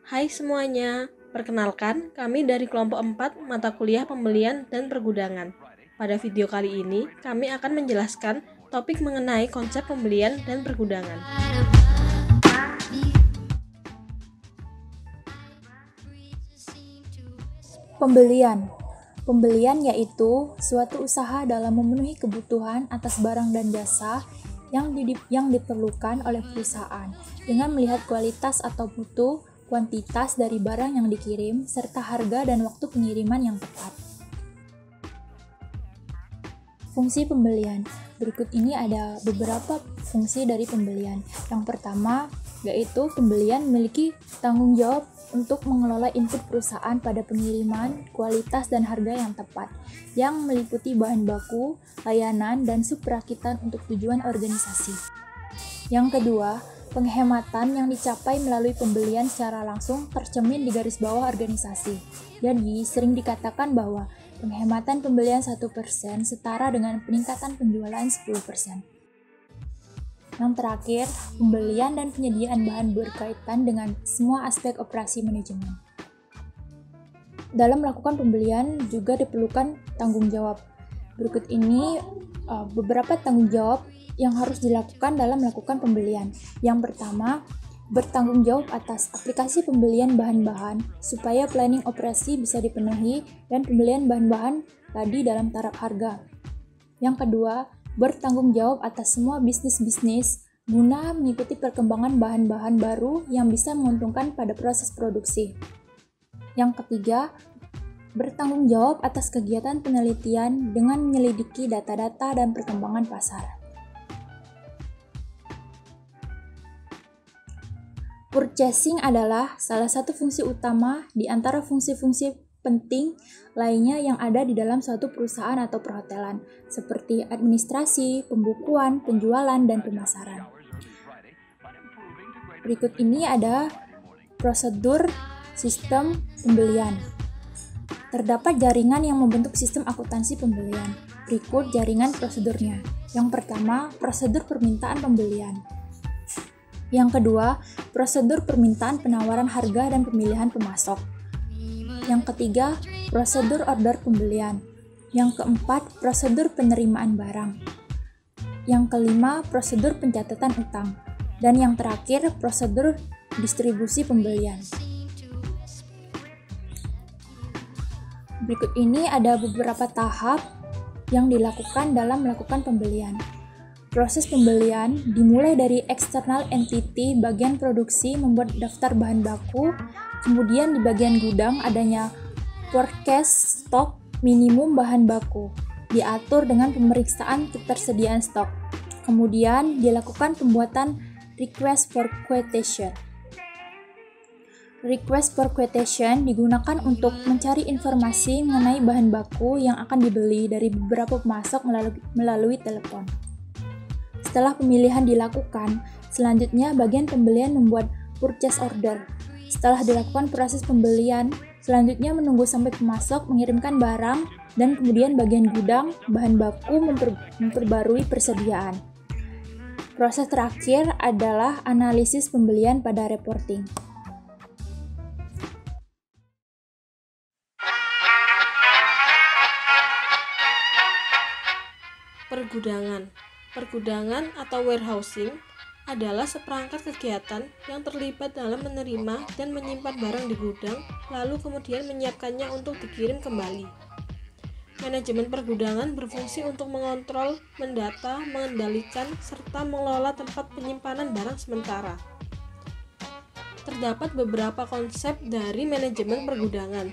Hai semuanya, perkenalkan kami dari kelompok 4 mata kuliah pembelian dan pergudangan. Pada video kali ini, kami akan menjelaskan topik mengenai konsep pembelian dan pergudangan. Pembelian yaitu suatu usaha dalam memenuhi kebutuhan atas barang dan jasa yang diperlukan oleh perusahaan dengan melihat kualitas atau mutu, kuantitas dari barang yang dikirim, serta harga dan waktu pengiriman yang tepat. Fungsi pembelian. Berikut ini ada beberapa fungsi dari pembelian. Yang pertama, yaitu pembelian memiliki tanggung jawab untuk mengelola input perusahaan pada pengiriman, kualitas dan harga yang tepat, yang meliputi bahan baku, layanan, dan subberakitan untuk tujuan organisasi. Yang kedua, penghematan yang dicapai melalui pembelian secara langsung tercermin di garis bawah organisasi. Jadi, sering dikatakan bahwa penghematan pembelian 1% setara dengan peningkatan penjualan 10%. Yang terakhir, pembelian dan penyediaan bahan berkaitan dengan semua aspek operasi manajemen. Dalam melakukan pembelian juga diperlukan tanggung jawab. Berikut ini beberapa tanggung jawab yang harus dilakukan dalam melakukan pembelian. Yang pertama, bertanggung jawab atas aplikasi pembelian bahan-bahan supaya planning operasi bisa dipenuhi dan pembelian bahan-bahan tadi dalam taraf harga. Yang kedua, bertanggung jawab atas semua bisnis guna mengikuti perkembangan bahan-bahan baru yang bisa menguntungkan pada proses produksi. Yang ketiga, bertanggung jawab atas kegiatan penelitian dengan menyelidiki data-data dan perkembangan pasar. Purchasing adalah salah satu fungsi utama di antara fungsi-fungsi penting lainnya yang ada di dalam suatu perusahaan atau perhotelan, seperti administrasi, pembukuan, penjualan, dan pemasaran. Berikut ini ada prosedur sistem pembelian. Terdapat jaringan yang membentuk sistem akuntansi pembelian. Berikut jaringan prosedurnya. Yang pertama, prosedur permintaan pembelian. Yang kedua, prosedur permintaan penawaran harga dan pemilihan pemasok. Yang ketiga, prosedur order pembelian. Yang keempat, prosedur penerimaan barang. Yang kelima, prosedur pencatatan utang. Dan yang terakhir, prosedur distribusi pembelian. Berikut ini ada beberapa tahap yang dilakukan dalam melakukan pembelian. Proses pembelian dimulai dari external entity bagian produksi membuat daftar bahan baku, kemudian di bagian gudang adanya forecast stok minimum bahan baku, diatur dengan pemeriksaan ketersediaan stok. Kemudian dilakukan pembuatan request for quotation. Request for quotation digunakan untuk mencari informasi mengenai bahan baku yang akan dibeli dari beberapa pemasok melalui telepon. Setelah pemilihan dilakukan, selanjutnya bagian pembelian membuat purchase order. Setelah dilakukan proses pembelian, selanjutnya menunggu sampai pemasok mengirimkan barang dan kemudian bagian gudang bahan baku memperbarui persediaan. Proses terakhir adalah analisis pembelian pada reporting. Pergudangan atau warehousing adalah seperangkat kegiatan yang terlibat dalam menerima dan menyimpan barang di gudang, lalu kemudian menyiapkannya untuk dikirim kembali. Manajemen pergudangan berfungsi untuk mengontrol, mendata, mengendalikan, serta mengelola tempat penyimpanan barang sementara. Terdapat beberapa konsep dari manajemen pergudangan,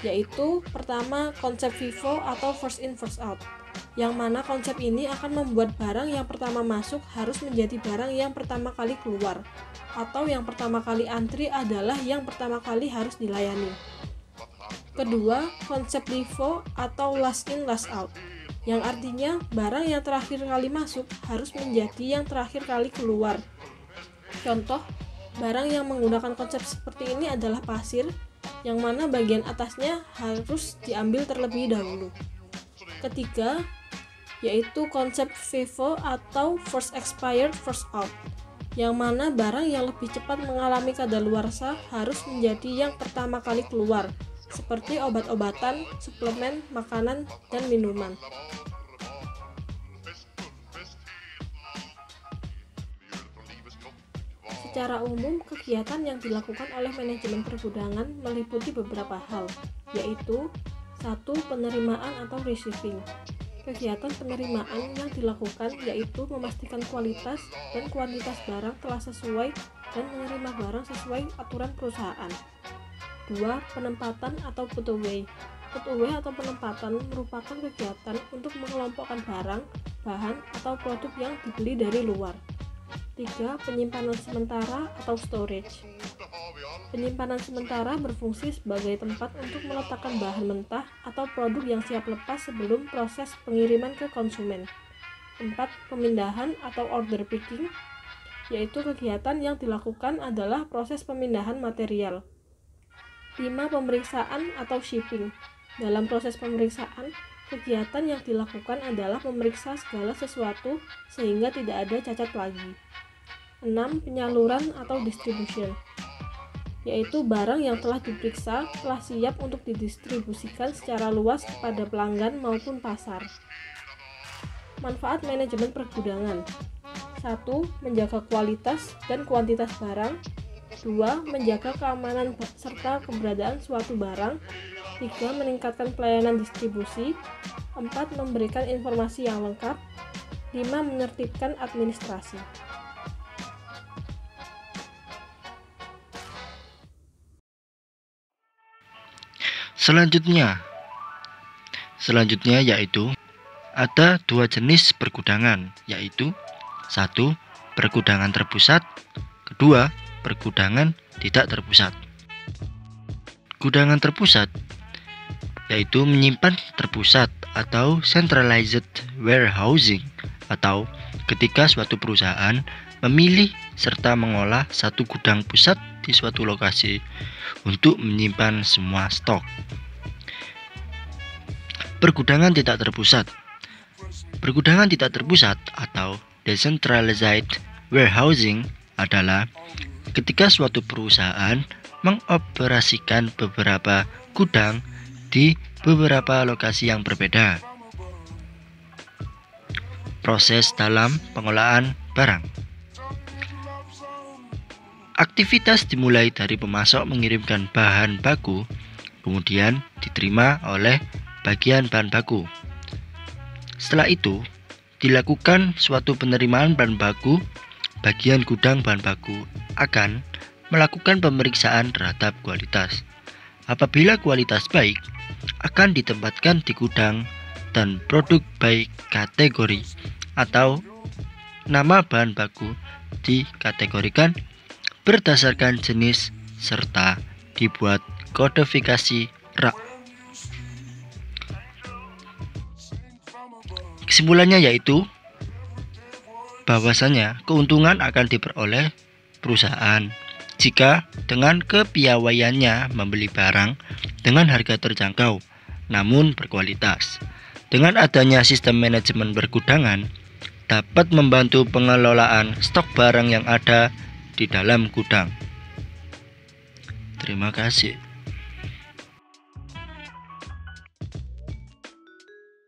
yaitu pertama konsep FIFO atau first in first out, yang mana konsep ini akan membuat barang yang pertama masuk harus menjadi barang yang pertama kali keluar, atau yang pertama kali antri adalah yang pertama kali harus dilayani. Kedua, konsep LIFO atau last in last out, yang artinya barang yang terakhir kali masuk harus menjadi yang terakhir kali keluar. Contoh, barang yang menggunakan konsep seperti ini adalah pasir, yang mana bagian atasnya harus diambil terlebih dahulu. Ketiga, yaitu konsep FIFO atau first expired first out, yang mana barang yang lebih cepat mengalami kadaluarsa harus menjadi yang pertama kali keluar, seperti obat-obatan, suplemen, makanan, dan minuman. Secara umum, kegiatan yang dilakukan oleh manajemen pergudangan meliputi beberapa hal, yaitu 1. Penerimaan atau receiving. Kegiatan penerimaan yang dilakukan yaitu memastikan kualitas dan kuantitas barang telah sesuai dan menerima barang sesuai aturan perusahaan. 2. Penempatan atau put away. Put away atau penempatan merupakan kegiatan untuk mengelompokkan barang, bahan, atau produk yang dibeli dari luar. 3. Penyimpanan sementara atau storage. Penyimpanan sementara berfungsi sebagai tempat untuk meletakkan bahan mentah atau produk yang siap lepas sebelum proses pengiriman ke konsumen. 4. Pemindahan atau order picking, yaitu kegiatan yang dilakukan adalah proses pemindahan material. 5. Pemeriksaan atau shipping. Dalam proses pemeriksaan, kegiatan yang dilakukan adalah memeriksa segala sesuatu sehingga tidak ada cacat lagi. 6. Penyaluran atau distribution, yaitu barang yang telah diperiksa telah siap untuk didistribusikan secara luas kepada pelanggan maupun pasar. Manfaat manajemen pergudangan: 1. Menjaga kualitas dan kuantitas barang. 2. Menjaga keamanan serta keberadaan suatu barang. 3. Meningkatkan pelayanan distribusi. 4. Memberikan informasi yang lengkap. 5. Menertibkan administrasi. Selanjutnya yaitu ada dua jenis pergudangan, yaitu 1. Pergudangan terpusat, 2. Pergudangan tidak terpusat. Gudangan terpusat yaitu menyimpan terpusat atau centralized warehousing, atau ketika suatu perusahaan memilih serta mengolah satu gudang pusat di suatu lokasi untuk menyimpan semua stok. Pergudangan tidak terpusat. Pergudangan tidak terpusat atau decentralized warehousing adalah ketika suatu perusahaan mengoperasikan beberapa gudang di beberapa lokasi yang berbeda. Proses dalam pengolahan barang. Aktivitas dimulai dari pemasok mengirimkan bahan baku, kemudian diterima oleh bagian bahan baku. Setelah itu, dilakukan suatu penerimaan bahan baku. Bagian gudang bahan baku akan melakukan pemeriksaan terhadap kualitas. Apabila kualitas baik, akan ditempatkan di gudang dan produk baik kategori atau nama bahan baku dikategorikan berdasarkan jenis serta dibuat kodifikasi rak. Kesimpulannya yaitu bahwasanya keuntungan akan diperoleh perusahaan jika dengan kepiawaiannya membeli barang dengan harga terjangkau namun berkualitas. Dengan adanya sistem manajemen pergudangan dapat membantu pengelolaan stok barang yang ada di dalam gudang. Terima kasih.